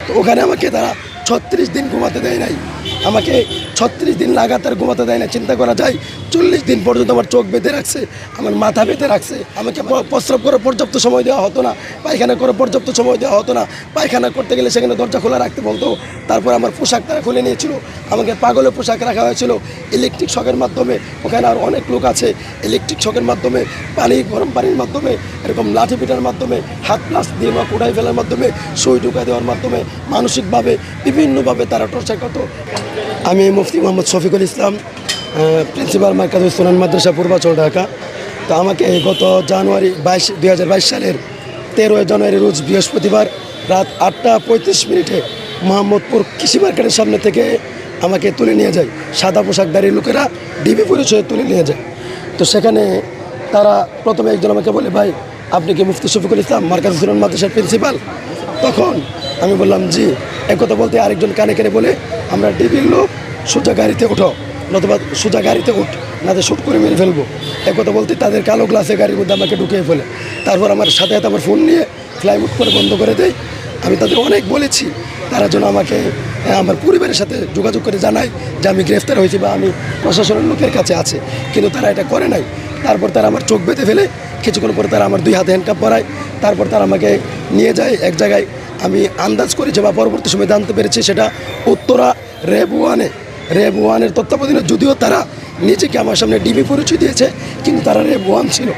তো ওখানে আমাকে তারা 36 দিন ঘুমাতে দেয় নাই, আমাকে 36 দিন লাগাতার ঘুমাতে দেয় না। চিন্তা করা যায় 40 দিন পর্যন্ত আমার চোখ বেঁধে রাখছে, আমার মাথা বেঁধে রাখছে। আমাকে প্রস্রাব করে পর্যাপ্ত সময় দেওয়া হতো না, পায়খানা করে পর্যাপ্ত সময় দেওয়া হতো না। পায়খানা করতে গেলে সেখানে দরজা খোলা রাখতে বলতো। তারপর আমার পোশাক তারা খুলে নিয়েছিল, আমাকে পাগলের পোশাক রাখা হয়েছিল। ইলেকট্রিক শকের মাধ্যমে, ওখানে আর অনেক লোক আছে, ইলেকট্রিক শকের মাধ্যমে, গরম পানির মাধ্যমে, এরকম লাঠি পিটার মাধ্যমে, হাত প্লাস দিয়ে বা কুড়াই ফেলার মাধ্যমে, সুই ঢুকা দেওয়ার মাধ্যমে, মানসিকভাবে বিভিন্নভাবে তারা টর্চার করতো। আমি মুফতি মোহাম্মদ শফিকুল ইসলাম, প্রিন্সিপাল মার্কাজুস সুনান মাদ্রাসা পূর্বাচল, ঢাকা। তো আমাকে গত জানুয়ারি 2022 সালের 13 জানুয়ারি রোজ বৃহস্পতিবার রাত 8টা 35 মিনিটে মোহাম্মদপুর কৃষি মার্কেটের সামনে থেকে আমাকে তুলে নিয়ে যায় সাদা পোশাকধারী লোকেরা, ডিবি পরিচয়ে তুলে নিয়ে যায়। তো সেখানে তারা প্রথমে একজন আমাকে বলে, ভাই আপনি কি মুফতি শফিকুল ইসলাম মার্কাজুস সুনান মাদ্রাসার প্রিন্সিপাল? তখন আমি বললাম জি। একথা বলতে আরেকজন কানে কানে বলে, আমরা ডিবির লোক, সোজা গাড়িতে ওঠো, নতুবা সোজা গাড়িতে উঠ, নাতে শ্যুট করে মেরে ফেলবো। একথা বলতে তাদের কালো গ্লাসে গাড়ির মধ্যে আমাকে ঢুকিয়ে ফেলে। তারপর আমার সাথে সাথে আমার ফোন নিয়ে ফ্লাই মুড করে বন্ধ করে দেয়। আমি তাদের অনেক বলেছি, তারা যেন আমাকে আমার পরিবারের সাথে যোগাযোগ করে জানায় যে আমি গ্রেফতার হয়েছি বা আমি প্রশাসনের লোকের কাছে আছে, কিন্তু তারা এটা করে নাই। তারপর তারা আমার চোখ বেঁধে ফেলে, কিছুক্ষণ পরে তারা আমার 2 হাতে হ্যান্ডকাপ পরায়। তারপর তারা আমাকে নিয়ে যায় এক জায়গায়। আমি আন্দাজ করেছি বা পরবর্তী সময় জানতে পেরেছি সেটা উত্তরা র্যাব 1-এর তত্ত্বাবধানে, যদিও তারা নিজেকে আমার সামনে ডিবি পরিচয় দিয়েছে, কিন্তু তারা র্যাব 1 ছিল।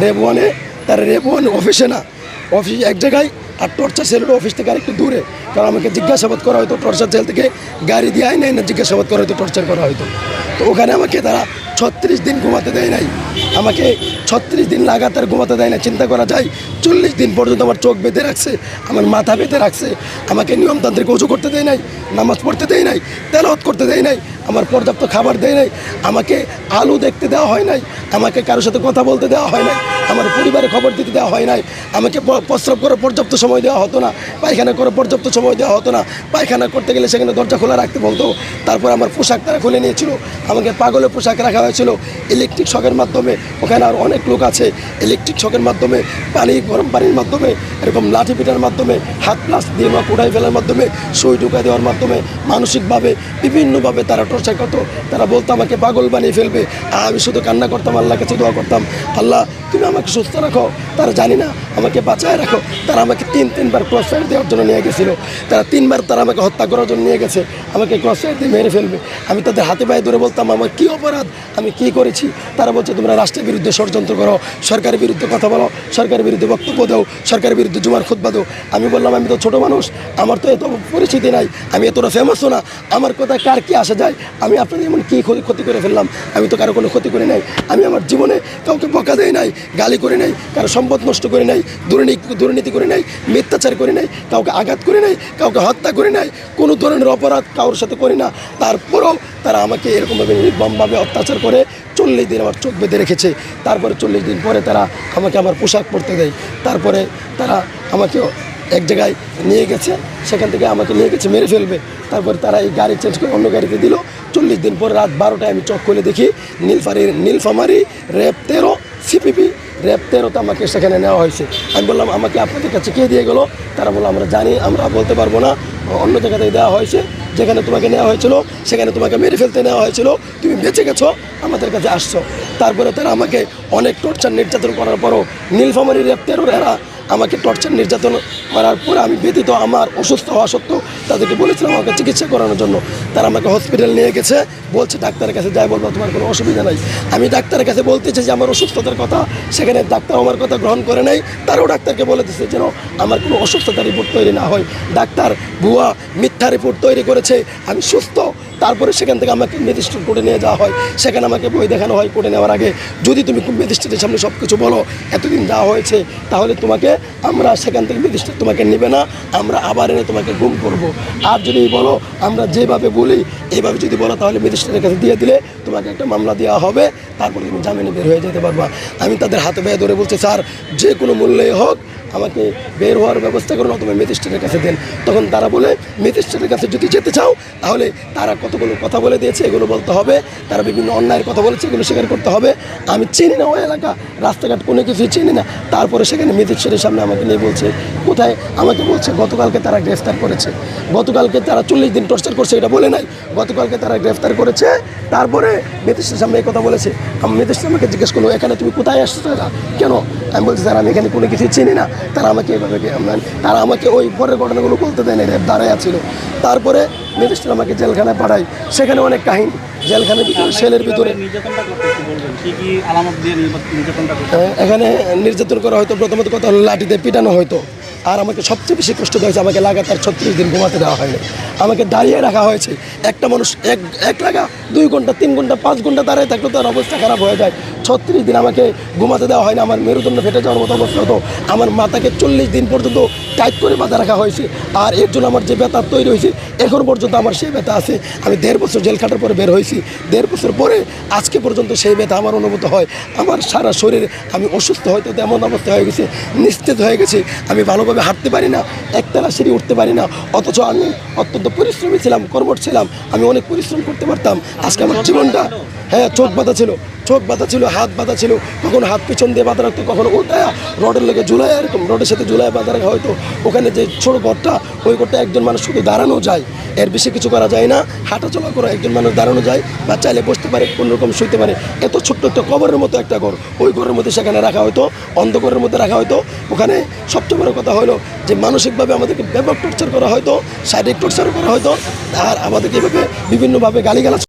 র্যাব 1-এ তারা র্যাব 1 অফিসে না, অফিস এক জায়গায়, আর টর্চার সেলের অফিস থেকে আরেকটু দূরে। কারণ আমাকে জিজ্ঞাসাবাদ করা হয়তো টর্চার সেল থেকে, গাড়ি দিয়ে আয় নাই না, জিজ্ঞাসাবাদ করা হয়তো, টর্চার করা হয়তো। তো ওখানে আমাকে তারা 36 দিন ঘুমাতে দেয় নাই, আমাকে 36 দিন লাগাতার ঘুমাতে দেয় না। চিন্তা করা যায় 40 দিন পর্যন্ত আমার চোখ বেঁধে রাখছে, আমার মাথা বেঁধে রাখছে। আমাকে নিয়মতান্ত্রিক ওযু করতে দেয় নাই, নামাজ পড়তে দেয় নাই, তেলাওয়াত করতে দেয় নাই, আমার পর্যাপ্ত খাবার দেয় নাই, আমাকে আলো দেখতে দেওয়া হয় নাই, আমাকে কারোর সাথে কথা বলতে দেওয়া হয় নাই, আমার পরিবারের খবর দিতে দেওয়া হয় নাই, আমাকে প্রস্রাব করে পর্যাপ্ত সময় দেওয়া হতো না, পায়খানা করে পর্যাপ্ত সময় দেওয়া হতো না। পায়খানা করতে গেলে সেখানে দরজা খোলা রাখতে বলতো। তারপর আমার পোশাক তারা খুলে নিয়েছিল, আমাকে পাগলের পোশাক রাখা হয়েছিল। ইলেকট্রিক শকের মাধ্যমে, ওখানে আর অনেক লোক আছে, ইলেকট্রিক শকের মাধ্যমে, গরম পানির মাধ্যমে, এরকম লাঠি পিটার মাধ্যমে, হাত প্লাস দিয়ে বা কুড়াই ফেলার মাধ্যমে, সুই ঢুকা দেওয়ার মাধ্যমে, মানসিকভাবে বিভিন্নভাবে তারা টর্চার করতো। তারা বলতো আমাকে পাগল বানিয়ে ফেলবে। আমি শুধু কান্না করতাম, আল্লাহর কাছে দোয়া করতাম, আল্লাহ তুমি আমাকে সুস্থ রাখো, তারা জানি না আমাকে বাঁচায় রাখো। তারা আমাকে 3বার ক্রস ফায়ার দেওয়ার জন্য নিয়ে গেছিলো, তারা 3বার তারা আমাকে হত্যা করার জন্য নিয়ে গেছে, আমাকে ক্রস ফায়ার দিয়ে মেরে ফেলবে। আমি তাদের হাতে পায়ে ধরে বলতাম আমার কী অপরাধ, আমি কী করেছি। তারা বলছে তোমরা রাষ্ট্রের বিরুদ্ধে ষড়যন্ত্র করো, সরকারের বিরুদ্ধে কথা বলো, সরকারের বিরুদ্ধে বক্তব্য দাও, সরকারের বিরুদ্ধে জুমার খুতবা দাও। আমি বললাম আমি তো ছোটো মানুষ, আমার তো এত পরিচিতি নাই, আমি এতটা ফেমাসও না, আমার কথা কার কী আসা যায়। আমি আপনাদের এমন কী ক্ষতি করে ফেললাম, আমি তো কারো কোনো ক্ষতি করে নাই। আমি আমার জীবনে কাউকে বকা দেয় নাই, গালি করে নাই, কারো সম্পদ নষ্ট করে নাই, দুর্নীতি করে নাই, মিথ্যাচার করে নাই, কাউকে আঘাত করে নাই, কাউকে হত্যা করে নাই, কোনো ধরনের অপরাধ কারোর সাথে করি না। তারপরেও তারা আমাকে এরকমভাবে নির্মমভাবে অত্যাচার করে 40 দিন আমার চোখ বেঁধে রেখেছে। তারপরে 40 দিন পরে তারা আমাকে আমার পোশাক পরতে দেয়। তারপরে তারা আমাকে এক জায়গায় নিয়ে গেছে, সেখান থেকে আমাকে নিয়ে গেছে মেরে ফেলবে। তারপরে তারা এই গাড়ি চেঞ্জ করে অন্য গাড়িতে দিল। 40 দিন পরে রাত 12টায় আমি চোখ খুলে দেখি নীলফামারী র্যাব 13 সিপিপি র্যাব 13তে আমাকে সেখানে নেওয়া হয়েছে। আমি বললাম আমাকে আপনাদের কাছে কে দিয়ে গেলো? তারা বললো আমরা জানি, আমরা বলতে পারবো না, অন্য জায়গা থেকে দেওয়া হয়েছে, যেখানে তোমাকে নেওয়া হয়েছিল সেখানে তোমাকে মেরে ফেলতে নেওয়া হয়েছিল, তুমি বেঁচে গেছো, আমাদের কাছে আসছো। তারপরে তারা আমাকে অনেক টর্চার নির্যাতন করার পরও নীলফামারী র্যাব 13 এরা আমাকে টর্চার নির্যাতন করার পরে আমি ব্যতীত আমার অসুস্থ হওয়া সত্ত্বেও তাদেরকে বলেছিলাম আমাকে চিকিৎসা করানোর জন্য। তারা আমাকে হসপিটাল নিয়ে গেছে, বলছে ডাক্তারের কাছে যাই বলবো তোমার কোনো অসুবিধা নাই। আমি ডাক্তারের কাছে বলতেছি যে আমার অসুস্থতার কথা, সেখানে ডাক্তার আমার কথা গ্রহণ করে নাই। তারাও ডাক্তারকে বলে দিচ্ছে যেন আমার কোনো অসুস্থতার রিপোর্ট তৈরি না হয়। ডাক্তার ভুয়া মিথ্যা রিপোর্ট তৈরি করেছে, আমি সুস্থ। তারপরে সেখান থেকে আমাকে ম্যাজিস্ট্রেট কোর্টে নিয়ে যাওয়া হয়, সেখানে আমাকে বই দেখানো হয় কোর্টে নেওয়ার আগে, যদি তুমি ম্যাজিস্ট্রেটের সামনে সব কিছু বলো এতদিন যাওয়া হয়েছে, তাহলে তোমাকে আমরা সেখান থেকে ম্যাজিস্ট্রেট তোমাকে নেবে না, আমরা আবার এনে তোমাকে গুম করব। আর যদি বলো আমরা যেভাবে বলি এইভাবে যদি বলো, তাহলে ম্যাজিস্ট্রেটের কাছে দিয়ে দিলে তোমাকে একটা মামলা দেওয়া হবে, তারপরে তুমি জামিনে বের হয়ে যেতে পারবা। আমি তাদের হাতে পায়ে ধরে বলছি স্যার যে কোনো মূল্যে হোক আমাকে বের হওয়ার ব্যবস্থা করুন, অথবা ম্যাজিস্ট্রেটের কাছে দেন। তখন তারা বলে ম্যাজিস্ট্রেটের কাছে যদি যেতে চাও তাহলে তারা কতগুলো কথা বলে দিয়েছে, এগুলো বলতে হবে। তারা বিভিন্ন অন্যায়ের কথা বলেছে, এগুলো স্বীকার করতে হবে। আমি চিনি না ওই এলাকা, রাস্তাঘাট কোনো কিছুই চিনি না। তারপরে সেখানে ম্যাজিস্ট্রেটের সামনে আমাকে নিয়ে বলছে কোথায়, আমাকে বলছে গতকালকে তারা গ্রেফতার করেছে, গতকালকে তারা 40 দিন টর্চার করছে, এটা বলে নাই, গতকালকে তারা গ্রেফতার করেছে। তারপরে ম্যাজিস্ট্রেটের সামনে এই কথা বলেছে। আমি ম্যাজিস্ট্রেট আমাকে জিজ্ঞেস করলো এখানে তুমি কোথায় আসছো কেন? আমি বলছি স্যার আমি এখানে কোনো কিছুই চিনি না। তারা আমাকে এভাবে তারা আমাকে ওই পরের ঘটনাগুলো বলতে দেয় না, র্যাব দাঁড়ায় ছিল। তারপরে ম্যাজিস্ট্রেট আমাকে জেলখানায় পাঠায়, সেখানে অনেক কাহিনী, জেলখানার ভিতরে সেলের ভিতরে এখানে নির্যাতন করা হয়তো। প্রথমত কথা হলো লাঠিতে পিটানো হয়তো। আর আমাকে সবচেয়ে বেশি কষ্ট দেওয়া হয়েছে, আমাকে লাগাতার 36 দিন ঘুমাতে দেওয়া হয়নি, আমাকে দাঁড়িয়ে রাখা হয়েছে। একটা মানুষ এক লাগা 2 ঘন্টা 3 ঘন্টা 5 ঘন্টা দাঁড়িয়ে থাকলে তার অবস্থা খারাপ হয়ে যায়। 36 দিন আমাকে ঘুমাতে দেওয়া হয় না, আমার মেরুদণ্ড ফেটে যাওয়ার মতো অবস্থা হতো। আমার মাথাকে 40 দিন পর্যন্ত টাইট করে বাঁধা রাখা হয়েছে। আর এর জন্য আমার যে ব্যথা তৈরি হয়েছে এখন পর্যন্ত আমার সেই ব্যথা আছে। আমি 1.5 বছর জেল খাটার পরে বের হয়েছি, 1.5 বছর পরে আজকে পর্যন্ত সেই ব্যথা আমার অনুভূত হয়। আমার সারা শরীরে আমি অসুস্থ হয়তো তেমন অবস্থা হয়ে গেছে, নিস্তেজ হয়ে গেছে। আমি ভালোভাবে হাঁটতে পারি না, একতলা সিঁড়ি উঠতে পারি না। অথচ আমি অত্যন্ত পরিশ্রমী ছিলাম, কর্মঠ ছিলাম, আমি অনেক পরিশ্রম করতে পারতাম। আজকে আমার জীবনটা, হ্যাঁ চোখ বাঁধা ছিল, চোখ বাঁধা ছিল, হাত বাঁধা ছিল, কখনো হাত পিছন দিয়ে বাঁধা রাখতো, কখনো উল্টায়া রডের লেগে ঝুলায়, এরকম রডের সাথে ঝুলায় বাঁধা রাখা হয়তো। ওখানে যে ছোটো ঘরটা, ওই ঘরটা একজন মানুষ শুধু দাঁড়ানো যায়, এর বেশি কিছু করা যায় না। হাঁটা চলা করে একজন মানুষ দাঁড়ানো যায় বা চাইলে বসতে পারে, কোনোরকম শুইতে পারে। এত ছোট্ট একটা কবরের মতো একটা ঘর, ওই ঘরের মধ্যে সেখানে রাখা হয়তো, অন্ধকারের মধ্যে রাখা হয়তো। ওখানে সবচেয়ে বড় কথা হলো যে মানসিকভাবে আমাদেরকে ব্যাপক টর্চার করা হয়তো, শারীরিক টর্চার করা হয়তো। আর আমাদেরকে এভাবে বিভিন্নভাবে গালিগালাজ